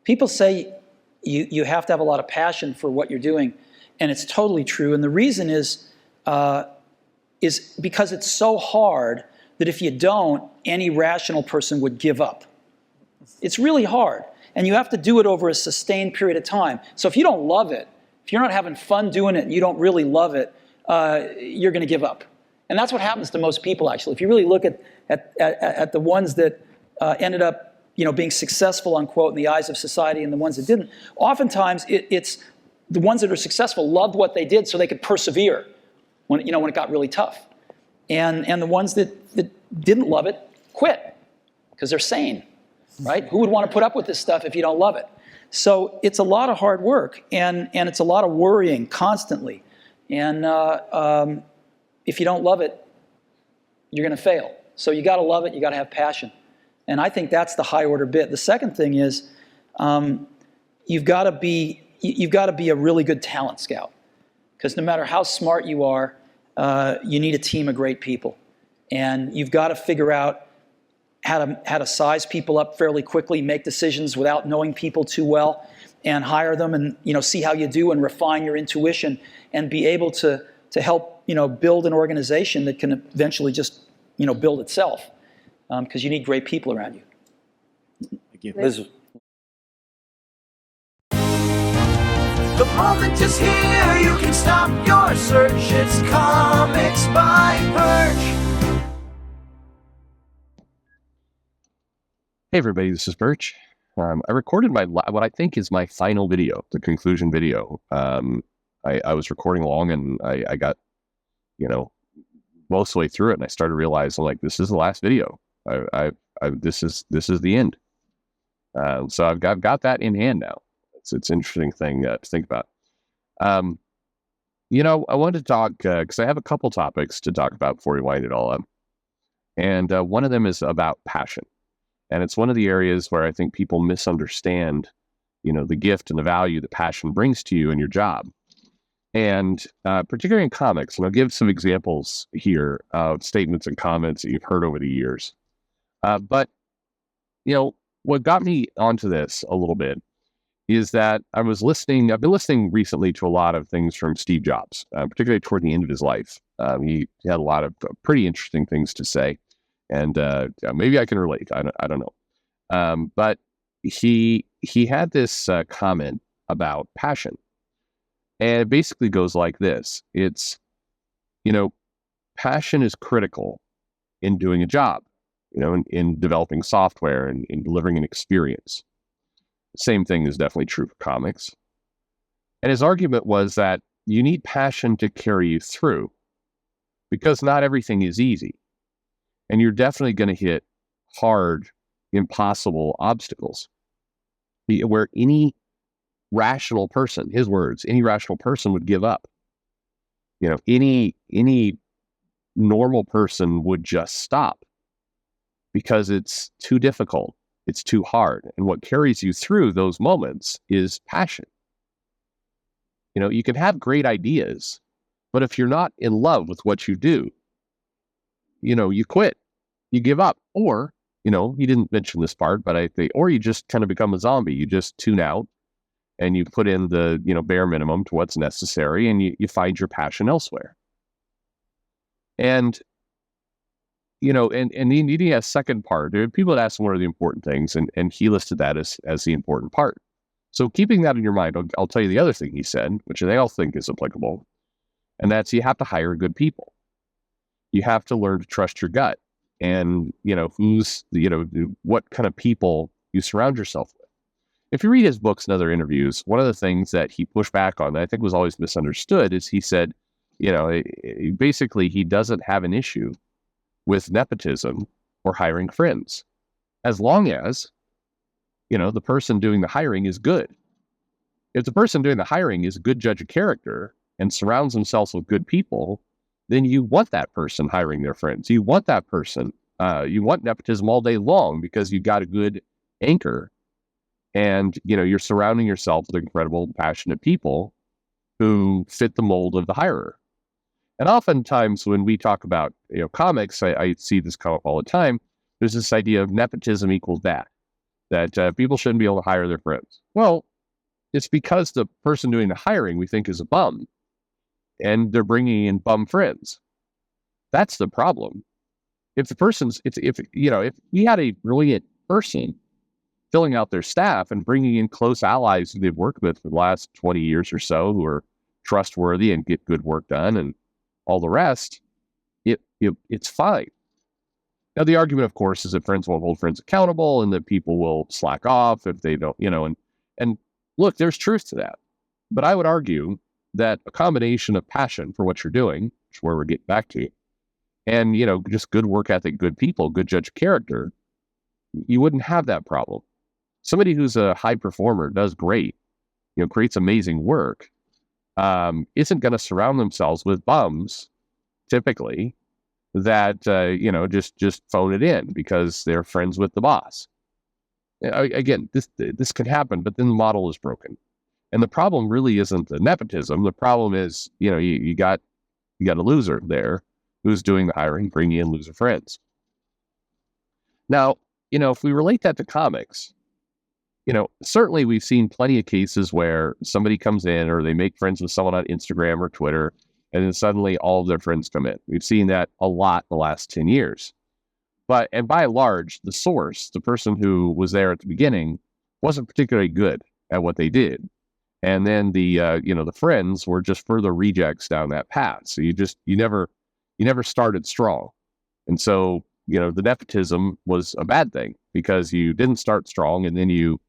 People say you have to have a lot of passion for what you're doing, and it's totally true. And the reason is because it's so hard that if you don't, any rational person would give up. It's really hard, and you have to do it over a sustained period of time. So if you don't love it, if you're not having fun doing it and you don't really love it, you're going to give up. And that's what happens to most people, actually. If you really look at the ones that ended up being successful, unquote, in the eyes of society and the ones that didn't, oftentimes it's the ones that are successful loved what they did so they could persevere when it got really tough. And the ones that didn't love it quit because they're sane, right? Who would want to put up with this stuff if you don't love it? So it's a lot of hard work, and it's a lot of worrying constantly. And if you don't love it, you're going to fail. So you got to love it. You got to have passion. And I think that's the high order bit. The second thing is you've got to be a really good talent scout, because no matter how smart you are, you need a team of great people, and you've got to figure out how to size people up fairly quickly, make decisions without knowing people too well, and hire them, and see how you do and refine your intuition, and be able to help build an organization that can eventually just build itself, because you need great people around you. Thank you. Liz. The moment is here, you can stop your search. It's Comics by Perch. Hey everybody, this is Perch. I recorded what I think is my final video, the conclusion video. I was recording along, and I got, most of the way through it, and I started realizing, like, this is the last video. This is the end. So I've got that in hand now. It's an interesting thing to think about. I wanted to talk because I have a couple topics to talk about before we wind it all up, and one of them is about passion. And it's one of the areas where I think people misunderstand, the gift and the value that passion brings to you in your job. And particularly in comics, and I'll give some examples here of statements and comments that you've heard over the years. But what got me onto this a little bit is that I've been listening recently to a lot of things from Steve Jobs, particularly toward the end of his life. He had a lot of pretty interesting things to say. And maybe I can relate. I don't know. But he had this comment about passion, and it basically goes like this: it's passion is critical in doing a job, in developing software and in delivering an experience. Same thing is definitely true for comics. And his argument was that you need passion to carry you through, because not everything is easy. And you're definitely going to hit hard, impossible obstacles where any rational person, his words, any rational person would give up. Any normal person would just stop because it's too difficult. It's too hard. And what carries you through those moments is passion. You can have great ideas, but if you're not in love with what you do, you quit, you give up, or, he didn't mention this part, but I think, or you just kind of become a zombie. You just tune out and you put in the, bare minimum to what's necessary, and you find your passion elsewhere. And, and then he has second part. People had asked him what are the important things, and he listed that as the important part. So keeping that in your mind, I'll tell you the other thing he said, which they all think is applicable, and that's you have to hire good people. You have to learn to trust your gut, and what kind of people you surround yourself with. If you read his books and other interviews, one of the things that he pushed back on that I think was always misunderstood is he said, basically he doesn't have an issue with nepotism or hiring friends, as long as the person doing the hiring is good. If the person doing the hiring is a good judge of character and surrounds themselves with good people, then you want that person hiring their friends. You want that person, you want nepotism all day long because you've got a good anchor, and, you're surrounding yourself with incredible, passionate people who fit the mold of the hirer. And oftentimes when we talk about, comics, I see this come up all the time. There's this idea of nepotism equals bad. that people shouldn't be able to hire their friends. Well, it's because the person doing the hiring we think is a bum, and they're bringing in bum friends. That's the problem. If the person's, if we had a brilliant person filling out their staff and bringing in close allies who they've worked with for the last 20 years or so, who are trustworthy and get good work done and all the rest, it's fine. Now, the argument, of course, is that friends won't hold friends accountable and that people will slack off if they don't, and look, there's truth to that. But I would argue that a combination of passion for what you're doing, which is where we're getting back to, and, just good work ethic, good people, good judge of character, you wouldn't have that problem. Somebody who's a high performer, does great, creates amazing work, isn't going to surround themselves with bums, typically, that, just phone it in because they're friends with the boss. Again, this could happen, but then the model is broken. And the problem really isn't the nepotism. The problem is, you got a loser there who's doing the hiring, bringing in loser friends. Now, if we relate that to comics, certainly we've seen plenty of cases where somebody comes in or they make friends with someone on Instagram or Twitter, and then suddenly all of their friends come in. We've seen that a lot in the last 10 years. And by and large, the source, the person who was there at the beginning, wasn't particularly good at what they did. And then the friends were just further rejects down that path. So you never started strong. And so, the nepotism was a bad thing because you didn't start strong, and then you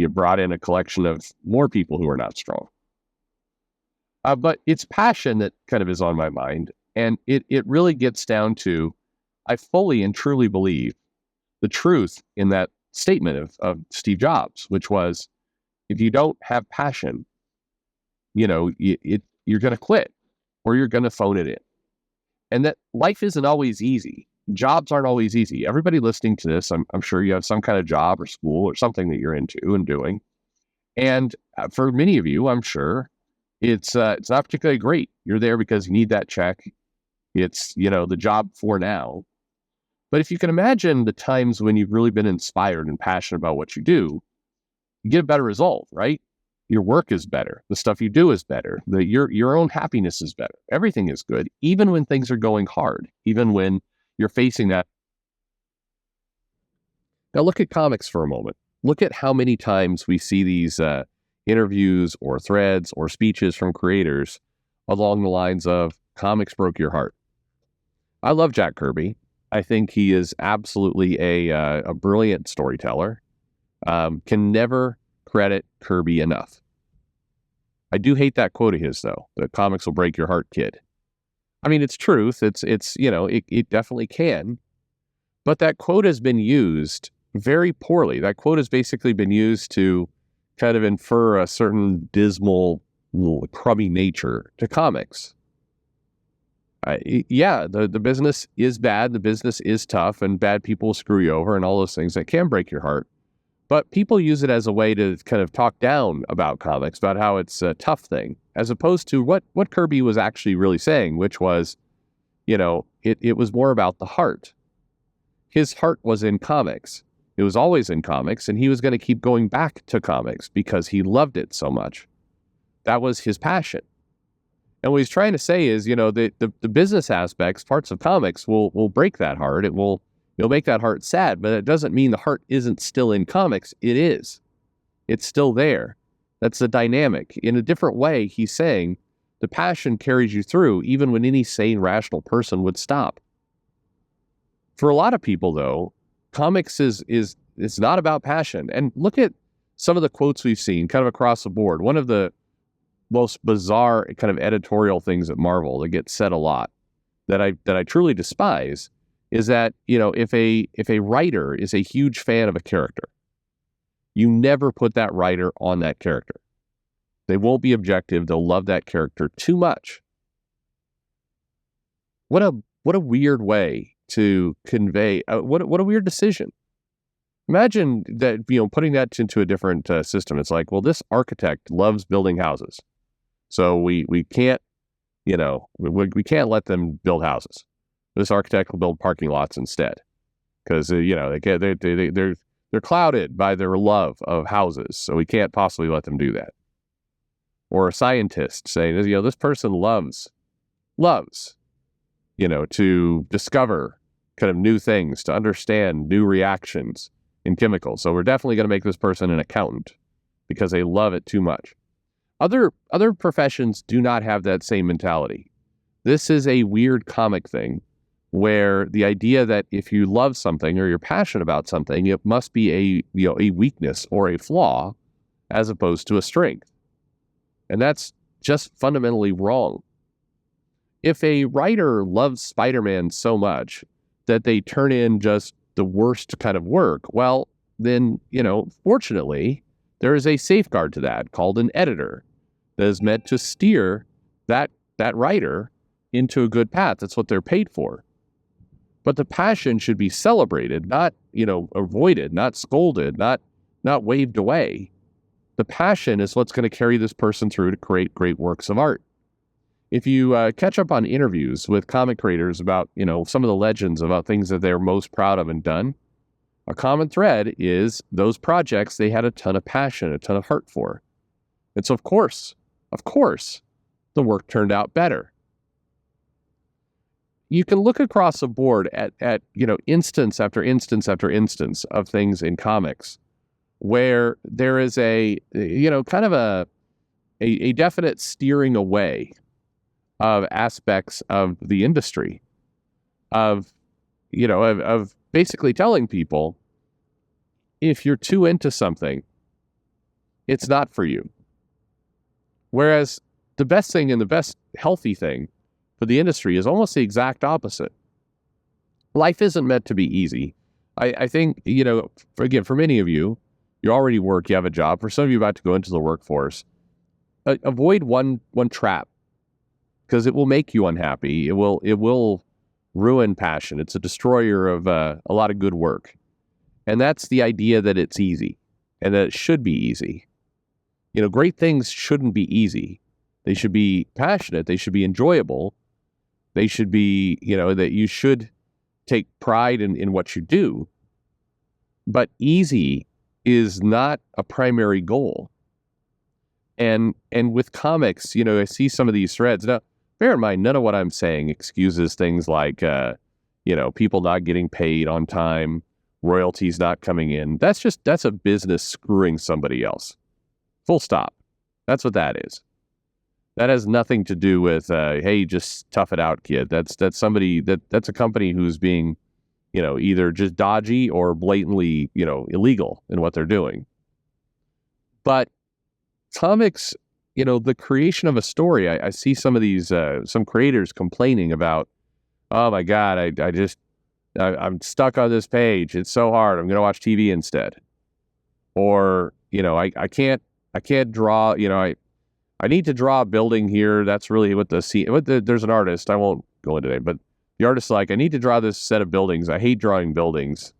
brought in a collection of more people who are not strong. But it's passion that kind of is on my mind. And it really gets down to, I fully and truly believe the truth in that statement of Steve Jobs, which was, if you don't have passion, you're going to quit or you're going to phone it in. And that life isn't always easy. Jobs aren't always easy. Everybody listening to this, I'm sure you have some kind of job or school or something that you're into and doing. And for many of you, I'm sure it's not particularly great. You're there because you need that check. It's, the job for now. But if you can imagine the times when you've really been inspired and passionate about what you do, you get a better result, right? Your work is better. The stuff you do is better. Your own happiness is better. Everything is good, even when things are going hard, even when you're facing that. Now look at comics for a moment. Look at how many times we see these interviews or threads or speeches from creators along the lines of, comics broke your heart. I love Jack Kirby. I think he is absolutely a brilliant storyteller. Can never credit Kirby enough. I do hate that quote of his, though. The comics will break your heart, kid. I mean, it's truth. It definitely can. But that quote has been used very poorly. That quote has basically been used to kind of infer a certain dismal, crummy nature to comics. The business is bad. The business is tough, and bad people will screw you over and all those things that can break your heart. But people use it as a way to kind of talk down about comics, about how it's a tough thing, as opposed to what Kirby was actually really saying, which was, it was more about the heart. His heart was in comics. It was always in comics, and he was going to keep going back to comics because he loved it so much. That was his passion. And what he's trying to say is, the business aspects, parts of comics will break that heart. You'll make that heart sad, but it doesn't mean the heart isn't still in comics. It is. It's still there. That's the dynamic. In a different way, he's saying the passion carries you through even when any sane, rational person would stop. For a lot of people, though, comics is not about passion. And look at some of the quotes we've seen kind of across the board. One of the most bizarre kind of editorial things at Marvel that gets said a lot that I truly despise is that, if a writer is a huge fan of a character, you never put that writer on that character. They won't be objective. They'll love that character too much. What a weird way to convey. What a weird decision. Imagine that, putting that into a different system. It's like, well, this architect loves building houses, so we can't, we can't let them build houses. This architect will build parking lots instead, because they're they're clouded by their love of houses, so we can't possibly let them do that. Or a scientist saying, this person loves, to discover kind of new things, to understand new reactions in chemicals. So we're definitely going to make this person an accountant because they love it too much. Other professions do not have that same mentality. This is a weird comic thing where the idea that if you love something or you're passionate about something, it must be a weakness or a flaw as opposed to a strength. And that's just fundamentally wrong. If a writer loves Spider-Man so much that they turn in just the worst kind of work, well, then, fortunately, there is a safeguard to that called an editor that is meant to steer that writer into a good path. That's what they're paid for. But the passion should be celebrated, not, avoided, not scolded, not waved away. The passion is what's going to carry this person through to create great works of art. If you catch up on interviews with comic creators about, some of the legends about things that they're most proud of and done, a common thread is those projects they had a ton of passion, a ton of heart for. And so, of course, the work turned out better. You can look across the board at instance after instance after instance of things in comics where there is a definite steering away of aspects of the industry, of basically telling people, if you're too into something, it's not for you. Whereas the best thing and the best healthy thing for the industry is almost the exact opposite. Life isn't meant to be easy. I think, for many of you, you already work, you have a job. For some of you about to go into the workforce, avoid one trap, because it will make you unhappy. It will ruin passion. It's a destroyer of a lot of good work. And that's the idea that it's easy and that it should be easy. Great things shouldn't be easy. They should be passionate. They should be enjoyable. They should be, that you should take pride in what you do. But easy is not a primary goal. And with comics, I see some of these threads. Now, bear in mind, none of what I'm saying excuses things like, people not getting paid on time, royalties not coming in. That's a business screwing somebody else. Full stop. That's what that is. That has nothing to do with, hey, just tough it out, kid. That's somebody that's a company who's being, either just dodgy or blatantly, illegal in what they're doing. But comics, the creation of a story, I see some of these, some creators complaining about, oh my God, I'm stuck on this page. It's so hard. I'm going to watch TV instead. Or, I can't draw, I need to draw a building here. That's really what there's an artist. I won't go into it, but the artist's like, I need to draw this set of buildings. I hate drawing buildings.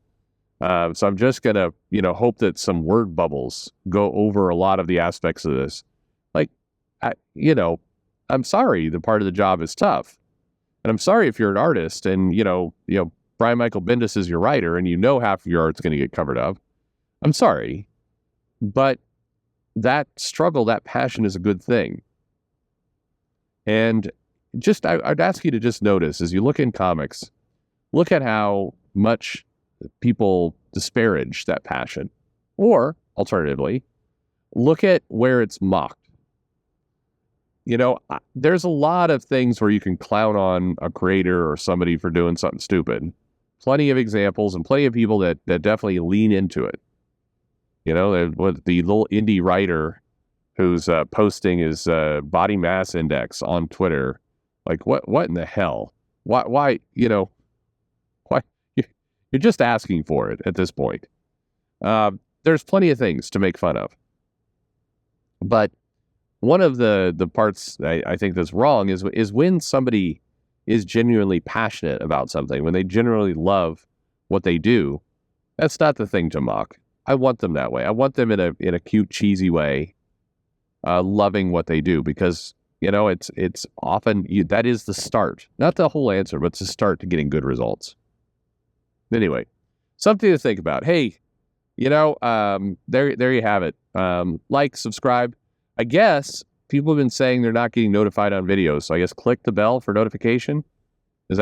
So I'm just going to, hope that some word bubbles go over a lot of the aspects of this. Like, I'm sorry, the part of the job is tough. And I'm sorry if you're an artist and, Brian Michael Bendis is your writer and half of your art's going to get covered up. I'm sorry. But that struggle, that passion is a good thing. And I'd ask you to just notice as you look in comics, look at how much people disparage that passion. Or, alternatively, look at where it's mocked. There's a lot of things where you can clown on a creator or somebody for doing something stupid. Plenty of examples and plenty of people that definitely lean into it. With the little indie writer who's posting his body mass index on Twitter. Like, what in the hell? Why, why? You're just asking for it at this point. There's plenty of things to make fun of. But one of the parts I think that's wrong is when somebody is genuinely passionate about something, when they genuinely love what they do, that's not the thing to mock. I want them that way. I want them in a cute, cheesy way, loving what they do, because it's often that is the start, not the whole answer, but it's the start to getting good results. Anyway, something to think about. Hey, There you have it. Like, subscribe. I guess people have been saying they're not getting notified on videos, so I guess click the bell for notification. Does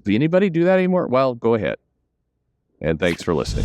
anybody do that anymore? Well, go ahead. And thanks for listening.